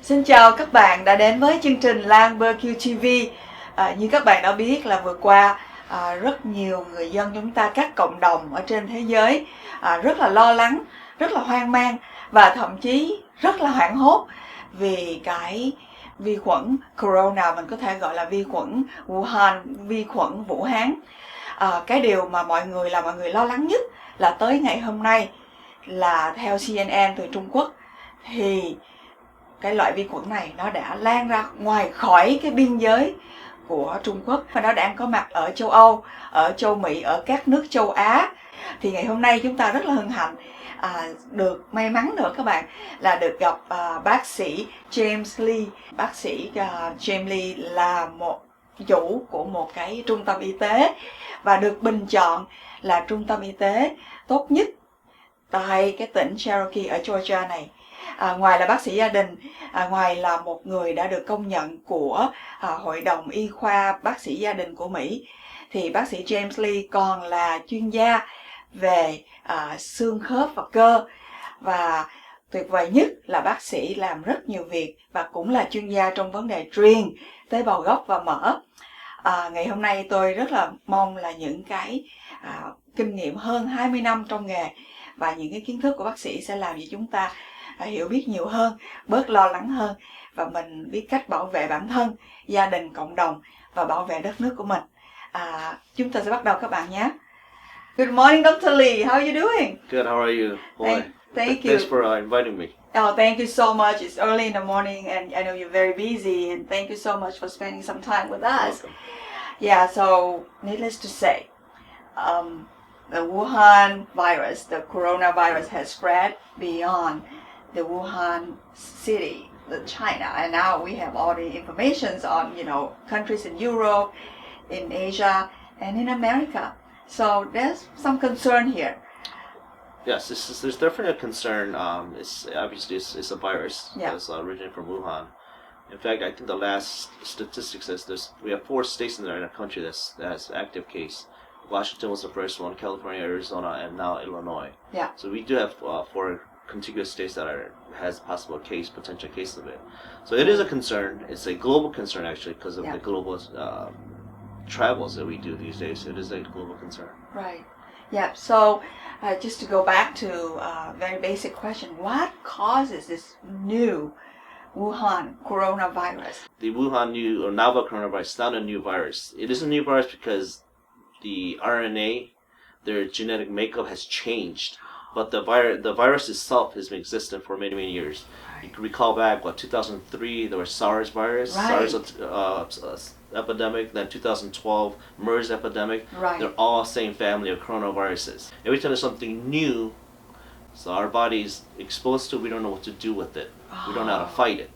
Xin chào các bạn đã đến với chương trình Lan Bercu TV. Như các bạn đã biết là vừa qua rất nhiều người dân chúng ta, các cộng đồng ở trên thế giới rất là lo lắng, rất là hoang mang và thậm chí rất là hoảng hốt vì cái vi khuẩn corona, mình có thể gọi là vi khuẩn Wuhan, vi khuẩn Vũ Hán. Cái điều mà mọi người lo lắng nhất là tới ngày hôm nay là theo CNN từ Trung Quốc thì cái loại vi khuẩn này nó đã lan ra ngoài khỏi cái biên giới của Trung Quốc và nó đang có mặt ở châu Âu, ở châu Mỹ, ở các nước châu Á. Thì ngày hôm nay chúng ta rất là hân hạnh được may mắn nữa các bạn là được gặp bác sĩ James Lee. Bác sĩ James Lee là một chủ của một cái trung tâm y tế và được bình chọn là trung tâm y tế tốt nhất tại cái tỉnh Cherokee ở Georgia này. Ngoài là bác sĩ gia đình, ngoài là một người đã được công nhận của Hội đồng Y khoa Bác sĩ gia đình của Mỹ, thì bác sĩ James Lee còn là chuyên gia về xương khớp và cơ. Và tuyệt vời nhất là bác sĩ làm rất nhiều việc và cũng là chuyên gia trong vấn đề truyền tế bào gốc và mỡ. Ngày hôm nay tôi rất là mong là những cái kinh nghiệm hơn 20 năm trong nghề và những cái kiến thức của bác sĩ sẽ làm cho chúng ta hiểu biết nhiều hơn, bớt lo lắng hơn và mình biết cách bảo vệ bản thân, gia đình, cộng đồng và bảo vệ đất nước của mình. Chúng ta sẽ bắt đầu các bạn nhé. Good morning, Dr. Lee. How are you doing? Good. How are you? Boy, thank you. Thanks for inviting me. Oh, thank you so much. It's early in the morning and I know you're very busy, and thank you so much for spending some time with us. Welcome. Yeah, so needless to say, the Wuhan virus, the coronavirus has spread beyond the Wuhan city, the China, and now we have all the informations on, countries in Europe, in Asia, and in America. So there's some concern here. Yes, there's definitely a concern. It's obviously it's a virus that's originating from Wuhan. In fact, I think the last statistic says we have 4 states in our country that has active case. Washington was the first one, California, Arizona, and now Illinois. Yeah. So we do have 4 contiguous states that has possible potential case of it. So it is a concern. It's a global concern actually because of the global travels that we do these days. It is a global concern. Right. Yeah. So just to go back to a very basic question, what causes this new Wuhan coronavirus? The Wuhan new or novel coronavirus is not a new virus. It is a new virus because the RNA, their genetic makeup has changed. But the virus itself has been existent for many, many years. You can recall back, 2003, there was SARS virus, SARS epidemic, then 2012, MERS epidemic. Right. They're all same family of coronaviruses. Every time there's something new, so our body's exposed to, we don't know what to do with it. We don't know how to fight it.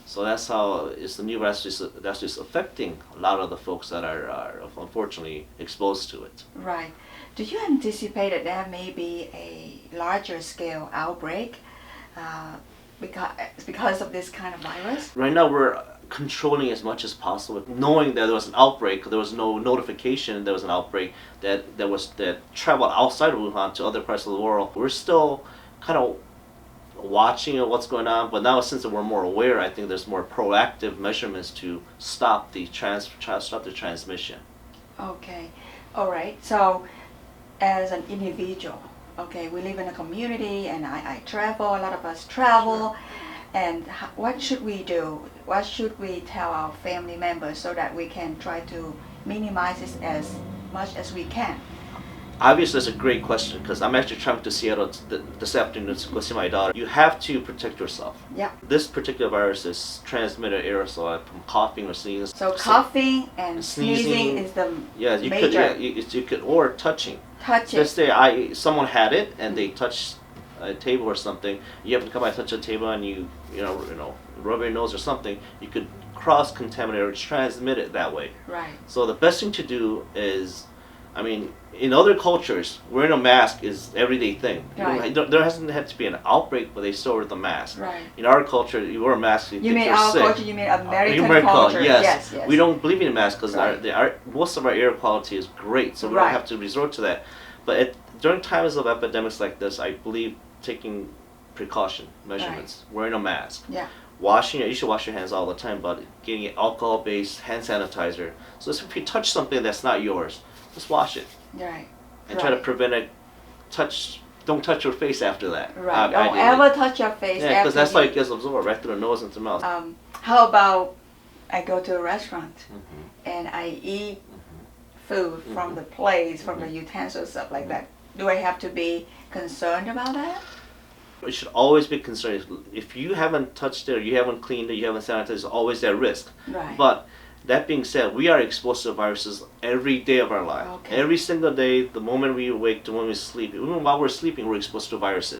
So that's how it's the new virus that's just affecting a lot of the folks that are unfortunately exposed to it. Right. Do you anticipate that there may be a larger scale outbreak because of this kind of virus? Right now we're controlling as much as possible, knowing that there was an outbreak. There was no notification there was an outbreak that traveled outside of Wuhan to other parts of the world. We're still kind of watching what's going on, but now since we're more aware, I think there's more proactive measurements to stop the transmission. Okay, all right. So, as an individual, okay, we live in a community, and I travel. A lot of us travel, Sure. And what should we do? What should we tell our family members so that we can try to minimize this as much as we can? Obviously, that's a great question because I'm actually traveling to Seattle this afternoon to go see my daughter. You have to protect yourself. Yeah. This particular virus is transmitted aerosol from coughing or sneezing. So coughing and sneezing is the major. You could or touching. Touching. Just say someone had it and they touched a table or something. You have to come by, touch a table, and you rub your nose or something. You could cross contaminate or transmit it that way. Right. So the best thing to do is, in other cultures, wearing a mask is everyday thing. Right. There hasn't had to be an outbreak, but they still wear the mask. Right. In our culture, you wear a mask. You mean you're our sick. culture? You mean American culture? Yes. Yes. We don't believe in masks because Right. most of our air quality is great, so we don't have to resort to that. But during times of epidemics like this, I believe taking precaution measurements, wearing a mask. Yeah. washing it, you should wash your hands all the time, but getting an alcohol-based hand sanitizer. So if you touch something that's not yours, just wash it. Right. And try to prevent it. Don't touch your face after that. Right. Don't ever touch your face. Yeah, because that's like it gets absorbed right through the nose into the mouth. How about I go to a restaurant and I eat food from the plates, from the utensils, stuff like that. Do I have to be concerned about that? You should always be concerned. If you haven't touched it, or you haven't cleaned it, you haven't sanitized, there's always that risk. Right. But that being said, we are exposed to viruses every day of our life. Okay. Every single day, the moment we awake to when we sleep, even while we're sleeping, we're exposed to viruses.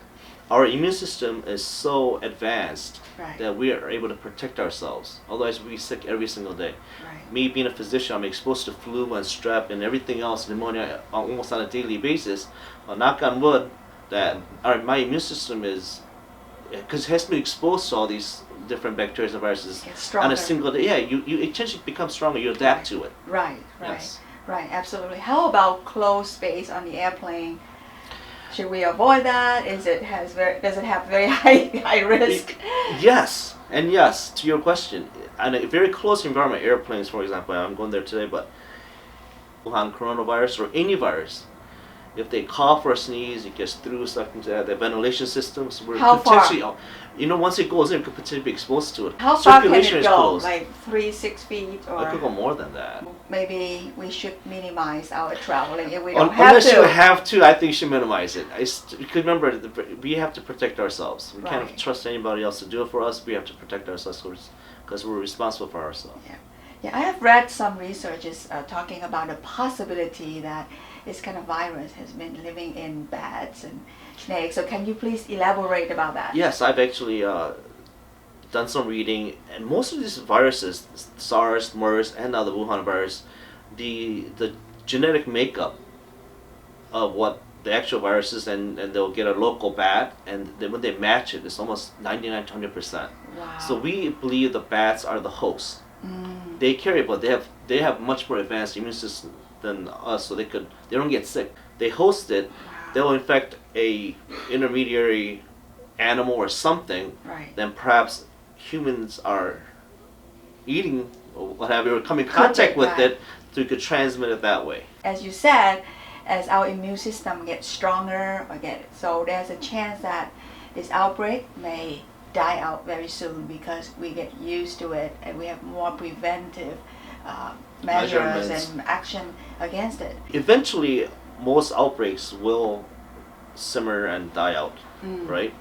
Our immune system is so advanced that we are able to protect ourselves. Otherwise, we'd be sick every single day. Right. Me being a physician, I'm exposed to flu and strep and everything else, pneumonia, almost on a daily basis. Knock on wood, that my immune system is, because it has to be exposed to all these different bacteria and viruses on a single day. Yeah, you essentially become stronger. You adapt to it. Right. Yes. Right. Absolutely. How about closed space on the airplane? Should we avoid that? Does it have very high risk? Yes, and yes to your question. And a very close environment, airplanes, for example. I'm going there today, but Wuhan coronavirus or any virus, if they cough or sneeze, it gets through stuck into the ventilation systems. How far? Once it goes in, it could potentially be exposed to it. How far can it is go? closed. Like 3-6 feet, or it could go more than that. Maybe we should minimize our traveling if we don't have Unless to. you have to, I think you should minimize it. Because remember, we have to protect ourselves. We can't trust anybody else to do it for us. We have to protect ourselves because we're responsible for ourselves. Yeah, I have read some researches talking about the possibility that this kind of virus has been living in bats and snakes. So can you please elaborate about that? Yes, I've actually done some reading, and most of these viruses, SARS, MERS, and now the Wuhan virus, the genetic makeup of what the actual virus is, and they'll get a local bat, and then when they match it, it's almost 99 to 100%. Wow. So we believe the bats are the host. They carry it, but they have much more advanced immune system than us, so they don't get sick. They host it. They'll infect a intermediary animal or something. Then perhaps humans are eating or what have you, or come in contact with it, so you could transmit it that way. As you said, as our immune system gets stronger, so there's a chance that this outbreak may die out very soon because we get used to it and we have more preventive measures and action against it. Eventually, most outbreaks will simmer and die out, right?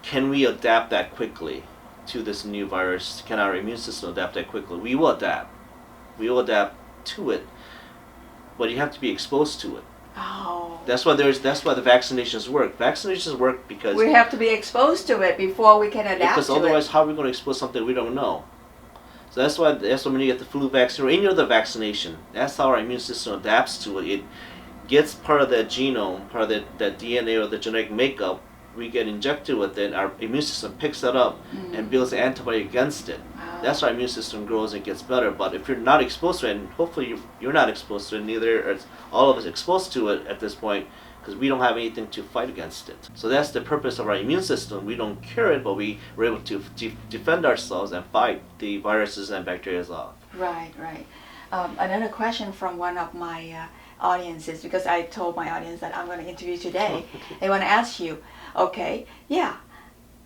Can we adapt that quickly to this new virus? Can our immune system adapt that quickly? We will adapt. We will adapt to it, but you have to be exposed to it. Oh. That's why the vaccinations work. Vaccinations work because we have to be exposed to it before we can adapt to it. Because otherwise, how are we going to expose something we don't know? So that's why when you get the flu vaccine or any other vaccination, that's how our immune system adapts to it. It gets part of that genome, part of that DNA or the genetic makeup. We get injected with it, our immune system picks that up and builds an antibody against it. That's how our immune system grows and gets better. But if you're not exposed to it, and hopefully you're not exposed to it, neither are all of us exposed to it at this point, because we don't have anything to fight against it. So that's the purpose of our immune system. We don't cure it, but we're able to defend ourselves and fight the viruses and bacteria off. Right. Another question from one of my audiences, because I told my audience that I'm going to interview today. They want to ask you, okay,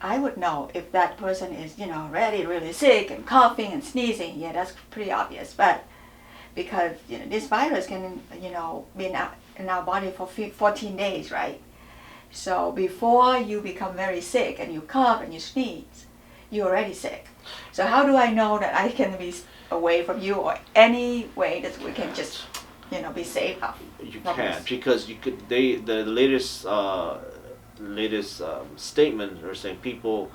I would know if that person is, really sick and coughing and sneezing. Yeah, that's pretty obvious. But because this virus can, be in our body for 14 days, right? So before you become very sick and you cough and you sneeze, you're already sick. So how do I know that I can be away from you, or any way that we can just, be safe? You can, because the latest statement are saying people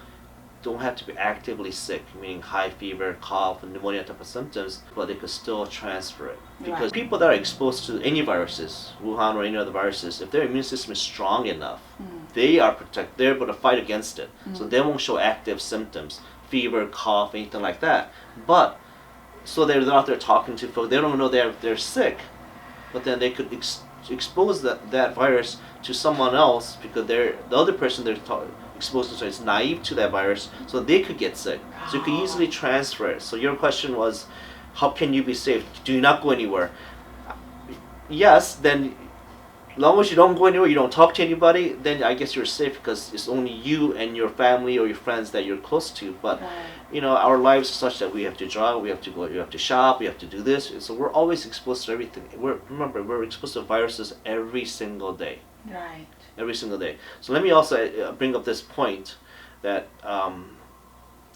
don't have to be actively sick, meaning high fever, cough, and pneumonia type of symptoms, but they could still transfer it. Because people that are exposed to any viruses, Wuhan or any other viruses, if their immune system is strong enough, they are protected, they're able to fight against it. So they won't show active symptoms, fever, cough, anything like that. But, so they're out there talking to folks, they don't know they're sick, but then they could expose that virus to someone else, because the other person they're exposed to, it's naive to that virus, so they could get sick. So you could easily transfer it. So your question was, how can you be safe? Do you not go anywhere? Yes, then as long as you don't go anywhere, you don't talk to anybody, then I guess you're safe because it's only you and your family or your friends that you're close to. But you know, our lives are such that we have to drive, we have to go, we have to shop, we have to do this. So we're always exposed to everything. Remember, we're exposed to viruses every single day. Right. Every single day. So let me also bring up this point that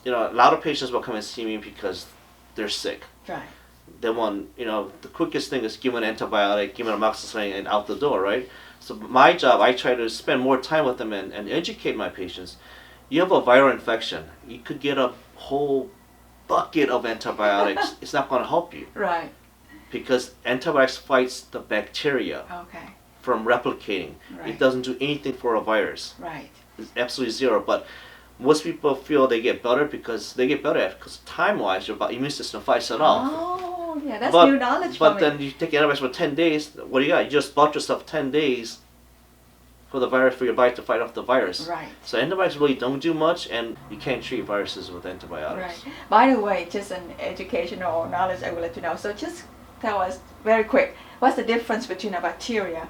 you know, a lot of patients will come and see me because they're sick. Right. They want, you know, the quickest thing is give them an antibiotic, give them amoxicillin, and out the door, right? So my job, I try to spend more time with them and educate my patients. You have a viral infection, you could get a whole bucket of antibiotics. It's not going to help you. Right. Because antibiotics fights the bacteria from replicating. Right. It doesn't do anything for a virus. Right. It's absolutely zero. But most people feel they get better because they get better because time-wise, your immune system fights it off. Oh, yeah, that's new knowledge for me. But then you take antibiotics for 10 days. What do you got? You just bought yourself 10 days for the virus, for your body to fight off the virus. Right. So antibiotics really don't do much, and you can't treat viruses with antibiotics. Right. By the way, just an educational knowledge I would like to know. So just tell us very quick, what's the difference between a bacteria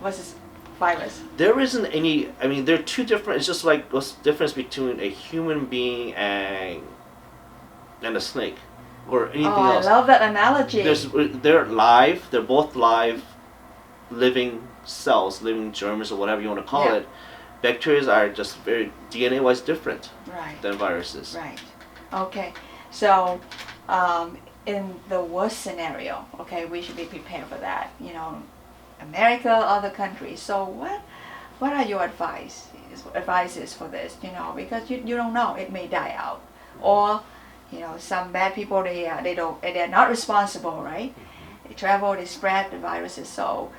versus virus? There isn't any, I mean, they're two different, it's just like what's the difference between a human being and a snake or anything else. I love that analogy. They're live, they're both live, living cells, living germs or whatever you want to call it. Bacteria are just very DNA-wise different than viruses. Right. Okay. So, in the worst scenario, okay, we should be prepared for that. You know, America, other countries. So what are your advices for this? You know, because you don't know, it may die out, or you know, some bad people they're not responsible, right? They travel, they spread the viruses. So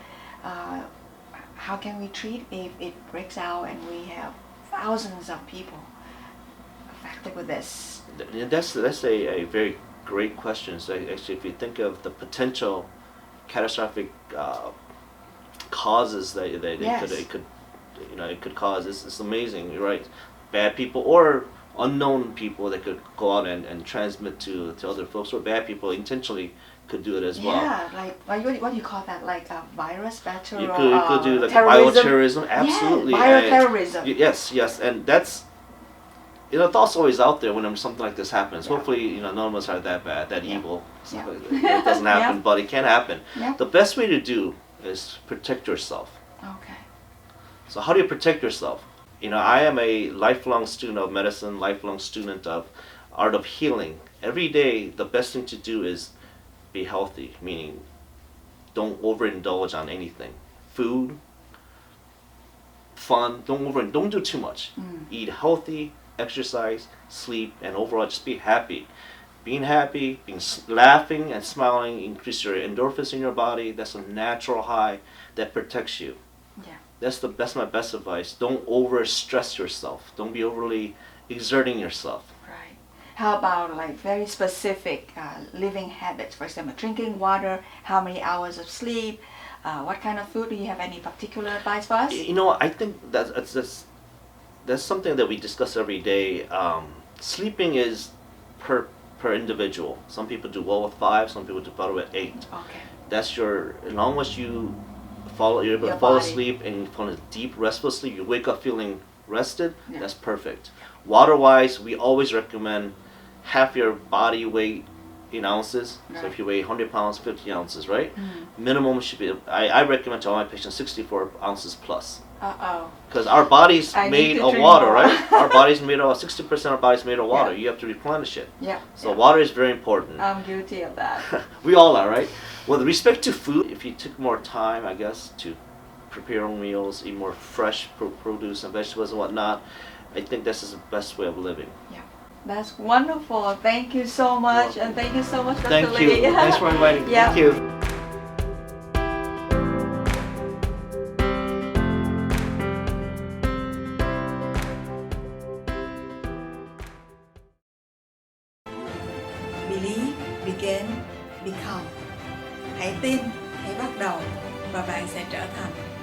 how can we treat if it breaks out and we have thousands of people affected with this? That's a very great question. So actually, if you think of the potential catastrophic causes that it could cause, it's amazing, right? Bad people or unknown people that could go out and transmit to other folks, or bad people intentionally could do it as well. Yeah, like what do you call that? Like a virus, bacterial, you could do like terrorism. bioterrorism, absolutely. Yeah, bioterrorism. Yes, and that's, you know, thought's always out there when something like this happens. Yeah. Hopefully, you know, none of us are that bad, that evil. Yeah. It doesn't happen, but it can happen. Yeah. The best way to do is protect yourself. Okay. So how do you protect yourself? You know, I am a lifelong student of medicine, lifelong student of art of healing. Every day, the best thing to do is be healthy, meaning don't overindulge on anything. Food, fun, don't do too much. Eat healthy, exercise, sleep, and overall just be happy. Being happy, laughing and smiling increase your endorphins in your body. That's a natural high that protects you. Yeah. That's my best advice. Don't over stress yourself. Don't be overly exerting yourself. Right. How about like very specific living habits? For example, drinking water, how many hours of sleep, what kind of food? Do you have any particular advice for us? You know, I think that's something that we discuss every day. Sleeping is per individual. Some people do well with 5, some people do better with 8. Okay. That's your, as long as you're able to fall asleep and you fall into deep restful sleep, you wake up feeling rested, that's perfect. Water-wise, we always recommend half your body weight in ounces. So if you weigh 100 pounds, 50 ounces, right? Minimum should be, I recommend to all my patients 64 ounces plus. Because our body's made of water, right? Our body's made of, 60% of our body's made of water. You have to replenish it. So water is very important. I'm guilty of that. We all are, right? With respect to food, if you took more time, I guess, to prepare your own meals, eat more fresh produce and vegetables and whatnot, I think this is the best way of living. Yeah. That's wonderful. Thank you so much. And thank you so much, Dr. Thank Lee. you. Thanks for inviting me. Thank you. Believe, begin, become. Hãy tin, hãy bắt đầu và bạn sẽ trở thành.